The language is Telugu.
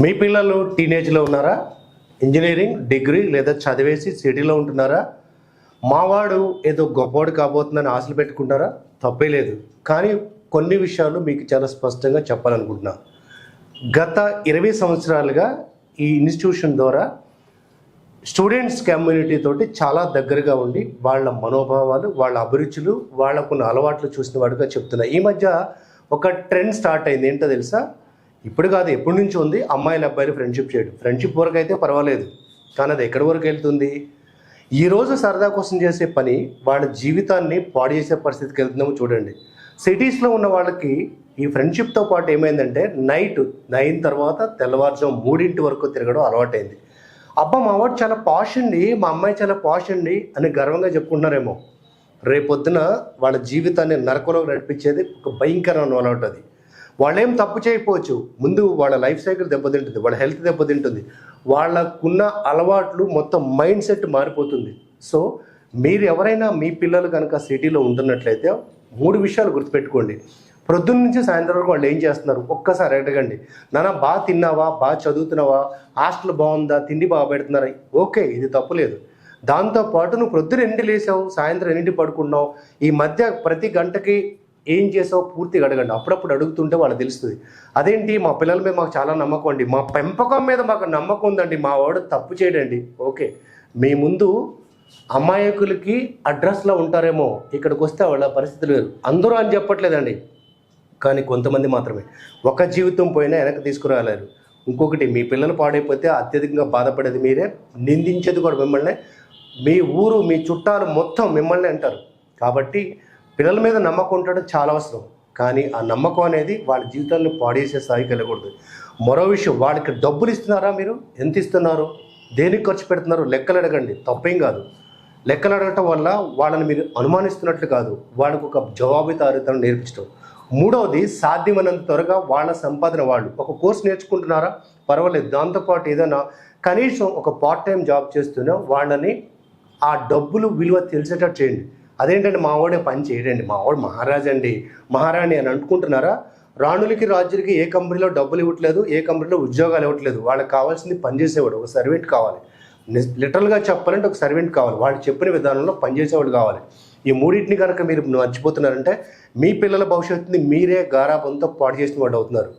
మీ పిల్లలు టీనేజ్లో ఉన్నారా? ఇంజనీరింగ్, డిగ్రీ లేదా చదివేసి సిటీలో ఉంటున్నారా? మావాడు ఏదో గొప్పవాడు కాబోతుందని ఆశలు పెట్టుకుంటారా? తప్పే లేదు. కానీ కొన్ని విషయాలు మీకు చాలా స్పష్టంగా చెప్పాలనుకుంటున్నా. గత 20 సంవత్సరాలుగా ఈ ఇన్స్టిట్యూషన్ ద్వారా స్టూడెంట్స్ కమ్యూనిటీ తోటి చాలా దగ్గరగా ఉండి వాళ్ళ మనోభావాలు, వాళ్ళ అభిరుచులు, వాళ్ళకున్న అలవాట్లు చూసిన వాడుగా చెప్తున్నా. ఈ మధ్య ఒక ట్రెండ్ స్టార్ట్ అయింది. ఏంటో తెలుసా? ఇప్పుడు కాదు, ఎప్పటి నుంచి ఉంది అమ్మాయిలు అబ్బాయిలు ఫ్రెండ్షిప్ చేయడం. ఫ్రెండ్షిప్ వరకు అయితే పర్వాలేదు, కానీ అది ఎక్కడి వరకు వెళ్తుంది? ఈరోజు సరదా కోసం చేసే పని వాళ్ళ జీవితాన్ని పాడు చేసే పరిస్థితికి వెళ్తుందేమో చూడండి. సిటీస్లో ఉన్న వాళ్ళకి ఈ ఫ్రెండ్షిప్తో పాటు ఏమైందంటే నైట్ 9 తర్వాత తెల్లవారుజాము 3 వరకు తిరగడం అలవాటైంది. అబ్బా మా వాడు చాలా పాష్ అండి, మా అమ్మాయి చాలా పాష్ అండి అని గర్వంగా చెప్పుకుంటున్నారేమో. రేపొద్దున వాళ్ళ జీవితాన్ని నరకంలో నడిపించేది ఒక భయంకరమైన అలవాటు. అది వాళ్ళేం తప్పు చేయకపోవచ్చు, ముందు వాళ్ళ లైఫ్ సైకిల్ దెబ్బతింటుంది, వాళ్ళ హెల్త్ దెబ్బతింటుంది, వాళ్ళకున్న అలవాట్లు మొత్తం మైండ్ సెట్ మారిపోతుంది. సో మీరు ఎవరైనా మీ పిల్లలు కనుక సిటీలో ఉంటున్నట్లయితే 3 విషయాలు గుర్తుపెట్టుకోండి. ప్రొద్దున్న నుంచి సాయంత్రం వరకు వాళ్ళు ఏం చేస్తున్నారు ఒక్కసారి అడగండి. నాన్న బాగా తిన్నావా, బాగా చదువుతున్నావా, హాస్టల్ బాగుందా, తిండి బాగా పెడుతున్నారా? ఓకే, ఇది తప్పులేదు. దాంతోపాటు నువ్వు ప్రొద్దున ఎన్నింటి లేసావు, సాయంత్రం ఎన్నింటి పడుకున్నావు, ఈ మధ్య ప్రతి గంటకి ఏం చేసావు పూర్తిగా అడగండి. అప్పుడప్పుడు అడుగుతుంటే వాళ్ళకి తెలుస్తుంది. అదేంటి మా పిల్లల మీద మాకు చాలా నమ్మకం అండి, మా పెంపకం మీద మాకు నమ్మకం ఉందండి, మా వాడు తప్పు చేయడండి. ఓకే, మీ ముందు అమాయకులకి అడ్రస్లో ఉంటారేమో, ఇక్కడికి వస్తే వాళ్ళ పరిస్థితులు వేరు. అందరూ అని చెప్పట్లేదండి, కానీ కొంతమంది మాత్రమే. ఒక జీవితం పోయినా వెనక్కి తీసుకురాలేరు. ఇంకొకటి, మీ పిల్లలు పాడైపోతే అత్యధికంగా బాధపడేది మీరే, నిందించేది కూడా మిమ్మల్నే. మీ ఊరు, మీ చుట్టాలు మొత్తం మిమ్మల్ని అంటారు. కాబట్టి పిల్లల మీద నమ్మకం ఉండడం చాలా అవసరం, కానీ ఆ నమ్మకం అనేది వాళ్ళ జీవితాన్ని పాడేసే స్థాయికి వెళ్ళకూడదు. మరో విషయం, వాళ్ళకి డబ్బులు ఇస్తున్నారా? మీరు ఎంత ఇస్తున్నారు, దేనికి ఖర్చు పెడుతున్నారు లెక్కలు అడగండి. తప్పేం కాదు. లెక్కలు అడగటం వల్ల వాళ్ళని మీరు అనుమానిస్తున్నట్లు కాదు, వాళ్ళకు ఒక జవాబుదారీతనం నేర్పించడం. మూడవది, సాధ్యమైనంత త్వరగా వాళ్ళ సంపాదన, వాళ్ళు ఒక కోర్స్ నేర్చుకుంటున్నారా? పర్వాలేదు, దాంతోపాటు ఏదైనా కనీసం ఒక పార్ట్ టైం జాబ్ చేస్తూనే వాళ్ళని ఆ డబ్బులు విలువ తెలిసేటట్టు చేయండి. అదేంటంటే మా వాడే పని చేయడండి, మా వాడు మహారాజు అండి, మహారాణి అని అనుకుంటున్నారా? రాణులకి రాజులకి ఏ కంపెనీలో డబ్బులు ఇవ్వట్లేదు, ఏ కంపెనీలో ఉద్యోగాలు ఇవ్వట్లేదు. వాళ్ళకి కావాల్సింది పనిచేసేవాడు, ఒక సర్వెంట్ కావాలి. లిటరల్గా చెప్పాలంటే ఒక సర్వెంట్ కావాలి, వాళ్ళు చెప్పిన విధానంలో పనిచేసేవాడు కావాలి. ఈ మూడింటిని కనుక మీరు మర్చిపోతున్నారంటే మీ పిల్లల భవిష్యత్తుని మీరే గారాబంతో పాడు చేసిన వాడు అవుతున్నారు.